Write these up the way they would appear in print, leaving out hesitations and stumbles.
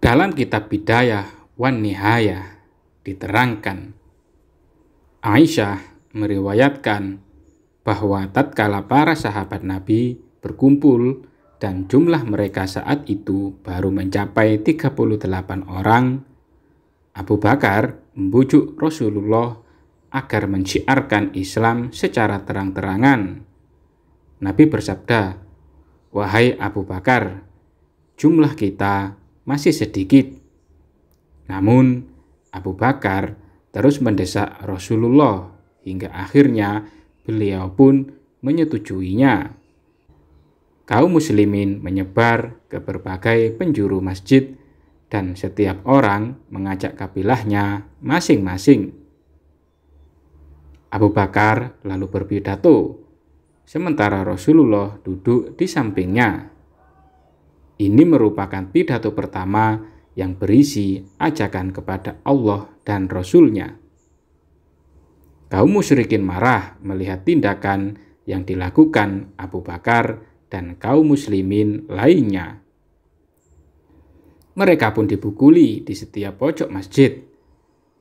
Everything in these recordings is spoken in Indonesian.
Dalam kitab Bidayah wan Nihayah diterangkan, Aisyah meriwayatkan bahwa tatkala para sahabat Nabi berkumpul dan jumlah mereka saat itu baru mencapai 38 orang, Abu Bakar membujuk Rasulullah agar mensyiarkan Islam secara terang-terangan. Nabi bersabda, "Wahai Abu Bakar, jumlah kita masih sedikit." Namun Abu Bakar terus mendesak Rasulullah hingga akhirnya beliau pun menyetujuinya. Kaum muslimin menyebar ke berbagai penjuru masjid dan setiap orang mengajak kabilahnya masing-masing. Abu Bakar lalu berpidato, sementara Rasulullah duduk di sampingnya. Ini merupakan pidato pertama yang berisi ajakan kepada Allah dan Rasul-Nya. Kaum musyrikin marah melihat tindakan yang dilakukan Abu Bakar dan kaum muslimin lainnya. Mereka pun dipukuli di setiap pojok masjid.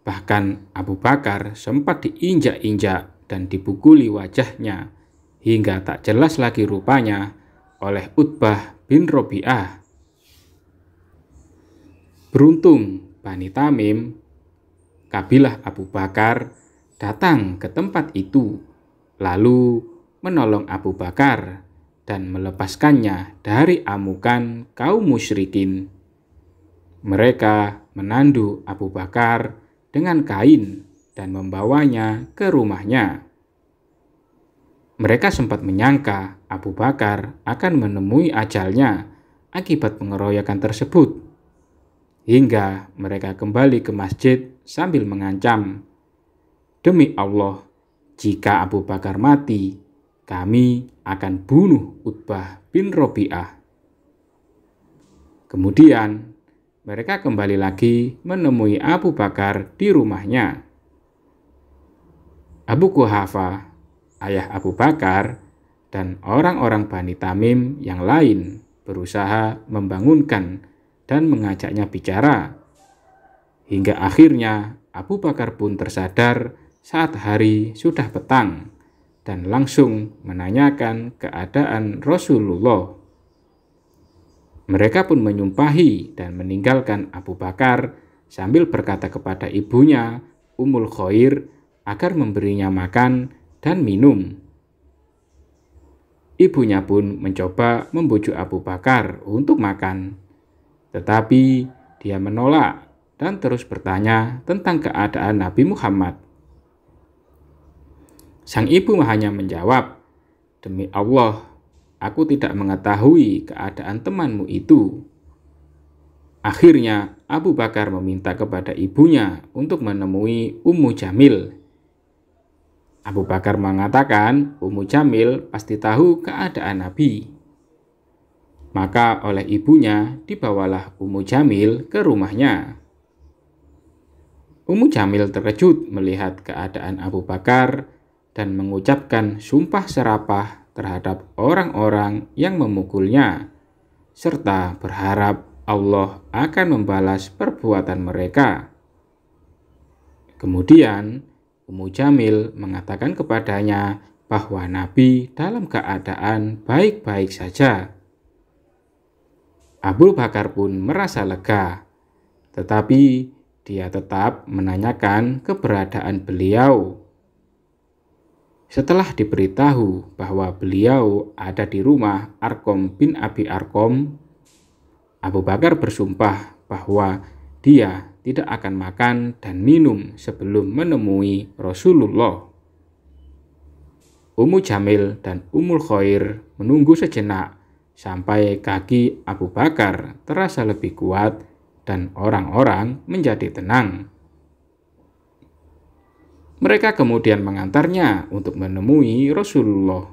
Bahkan Abu Bakar sempat diinjak-injak dan dipukuli wajahnya hingga tak jelas lagi rupanya oleh Utbah bin Robi'ah. Beruntung Bani Tamim, kabilah Abu Bakar, datang ke tempat itu, lalu menolong Abu Bakar dan melepaskannya dari amukan kaum musyrikin. Mereka menandu Abu Bakar dengan kain dan membawanya ke rumahnya. Mereka sempat menyangka Abu Bakar akan menemui ajalnya akibat pengeroyokan tersebut, hingga mereka kembali ke masjid sambil mengancam, "Demi Allah, jika Abu Bakar mati, kami akan bunuh Utbah bin Robi'ah." Kemudian mereka kembali lagi menemui Abu Bakar di rumahnya. Abu Quhafah, ayah Abu Bakar, dan orang-orang Bani Tamim yang lain berusaha membangunkan dan mengajaknya bicara. Hingga akhirnya Abu Bakar pun tersadar saat hari sudah petang dan langsung menanyakan keadaan Rasulullah. Mereka pun menyumpahi dan meninggalkan Abu Bakar sambil berkata kepada ibunya, Ummul Khair, agar memberinya makan dan minum. Ibunya pun mencoba membujuk Abu Bakar untuk makan, tetapi dia menolak dan terus bertanya tentang keadaan Nabi Muhammad. Sang ibu hanya menjawab, "Demi Allah, aku tidak mengetahui keadaan temanmu itu." Akhirnya Abu Bakar meminta kepada ibunya untuk menemui Ummu Jamil. Abu Bakar mengatakan Ummu Jamil pasti tahu keadaan Nabi. Maka oleh ibunya dibawalah Ummu Jamil ke rumahnya. Ummu Jamil terkejut melihat keadaan Abu Bakar dan mengucapkan sumpah serapah terhadap orang-orang yang memukulnya, serta berharap Allah akan membalas perbuatan mereka. Kemudian Ummu Jamil mengatakan kepadanya bahwa Nabi dalam keadaan baik-baik saja. Abu Bakar pun merasa lega, tetapi dia tetap menanyakan keberadaan beliau. Setelah diberitahu bahwa beliau ada di rumah Arqam bin Abi Arqam, Abu Bakar bersumpah bahwa dia tidak akan makan dan minum sebelum menemui Rasulullah. Ummu Jamil dan Ummul Khair menunggu sejenak sampai kaki Abu Bakar terasa lebih kuat dan orang-orang menjadi tenang. Mereka kemudian mengantarnya untuk menemui Rasulullah.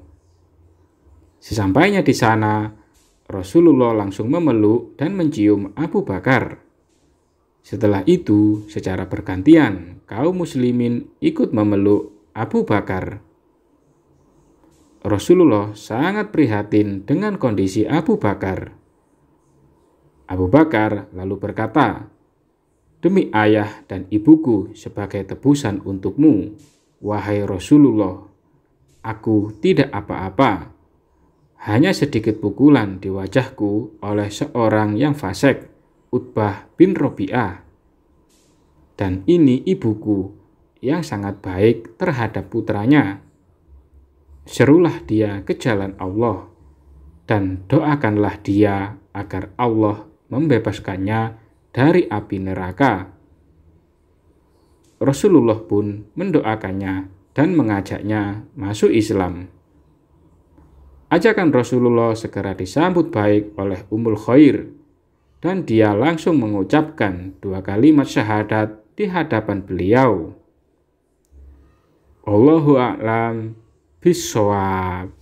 Sesampainya di sana, Rasulullah langsung memeluk dan mencium Abu Bakar. Setelah itu, secara bergantian, kaum muslimin ikut memeluk Abu Bakar. Rasulullah sangat prihatin dengan kondisi Abu Bakar. Abu Bakar lalu berkata, "Demi ayah dan ibuku sebagai tebusan untukmu, wahai Rasulullah, aku tidak apa-apa. Hanya sedikit pukulan di wajahku oleh seorang yang fasik, Utbah bin Robi'ah. Dan ini ibuku yang sangat baik terhadap putranya. Serulah dia ke jalan Allah dan doakanlah dia agar Allah membebaskannya dari api neraka." Rasulullah pun mendoakannya dan mengajaknya masuk Islam. Ajakan Rasulullah segera disambut baik oleh Ummul Khair, dan dia langsung mengucapkan 2 kalimat syahadat di hadapan beliau. Allahu a'lam bishawab.